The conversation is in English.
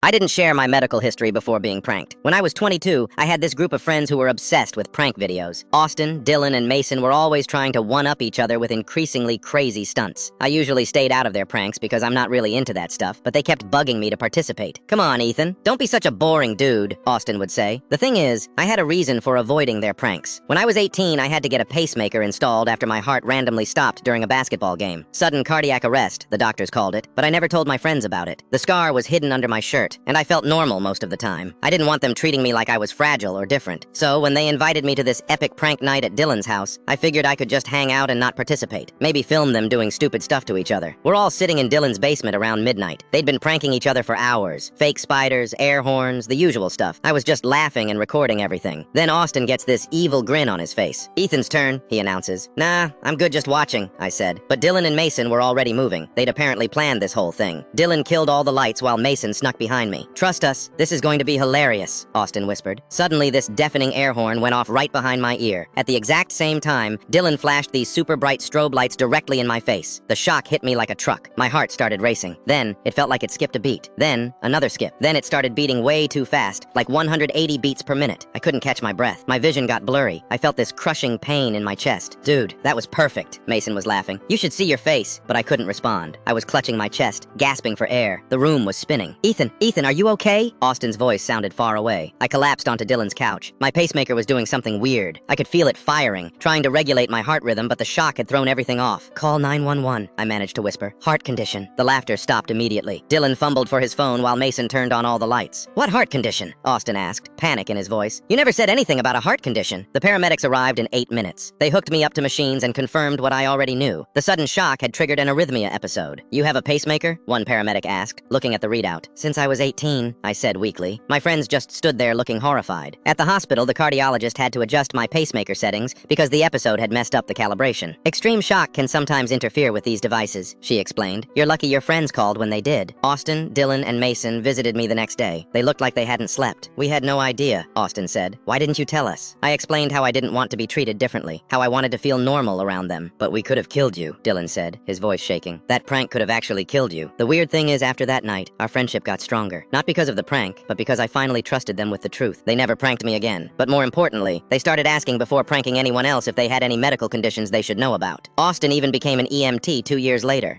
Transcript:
I didn't share my medical history before being pranked. When I was 22, I had this group of friends who were obsessed with prank videos. Austin, Dylan, and Mason were always trying to one-up each other with increasingly crazy stunts. I usually stayed out of their pranks because I'm not really into that stuff, but they kept bugging me to participate. "Come on, Ethan. Don't be such a boring dude," Austin would say. The thing is, I had a reason for avoiding their pranks. When I was 18, I had to get a pacemaker installed after my heart randomly stopped during a basketball game. Sudden cardiac arrest, the doctors called it, but I never told my friends about it. The scar was hidden under my shirt, and I felt normal most of the time. I didn't want them treating me like I was fragile or different. So when they invited me to this epic prank night at Dylan's house, I figured I could just hang out and not participate. Maybe film them doing stupid stuff to each other. We're all sitting in Dylan's basement around midnight. They'd been pranking each other for hours. Fake spiders, air horns, the usual stuff. I was just laughing and recording everything. Then Austin gets this evil grin on his face. "Ethan's turn," he announces. "Nah, I'm good just watching," I said. But Dylan and Mason were already moving. They'd apparently planned this whole thing. Dylan killed all the lights while Mason snuck behind me. "Trust us, this is going to be hilarious," Austin whispered. Suddenly, this deafening air horn went off right behind my ear. At the exact same time, Dylan flashed these super bright strobe lights directly in my face. The shock hit me like a truck. My heart started racing. Then, it felt like it skipped a beat. Then, another skip. Then it started beating way too fast, like 180 beats per minute. I couldn't catch my breath. My vision got blurry. I felt this crushing pain in my chest. "Dude, that was perfect," Mason was laughing. "You should see your face." But I couldn't respond. I was clutching my chest, gasping for air. The room was spinning. Ethan, are you okay?" Austin's voice sounded far away. I collapsed onto Dylan's couch. My pacemaker was doing something weird. I could feel it firing, trying to regulate my heart rhythm, but the shock had thrown everything off. "Call 911, I managed to whisper. "Heart condition." The laughter stopped immediately. Dylan fumbled for his phone while Mason turned on all the lights. "What heart condition?" Austin asked, panic in his voice. "You never said anything about a heart condition." The paramedics arrived in 8 minutes. They hooked me up to machines and confirmed what I already knew. The sudden shock had triggered an arrhythmia episode. "You have a pacemaker?" one paramedic asked, looking at the readout. "Since I was 18, I said weakly. My friends just stood there looking horrified. At the hospital, the cardiologist had to adjust my pacemaker settings because the episode had messed up the calibration. "Extreme shock can sometimes interfere with these devices," she explained. "You're lucky your friends called when they did." Austin, Dylan, and Mason visited me the next day. They looked like they hadn't slept. "We had no idea," Austin said. "Why didn't you tell us?" I explained how I didn't want to be treated differently, how I wanted to feel normal around them. "But we could have killed you," Dylan said, his voice shaking. "That prank could have actually killed you." The weird thing is, after that night, our friendship got stronger. Not because of the prank, but because I finally trusted them with the truth. They never pranked me again. But more importantly, they started asking before pranking anyone else if they had any medical conditions they should know about. Austin even became an EMT 2 years later.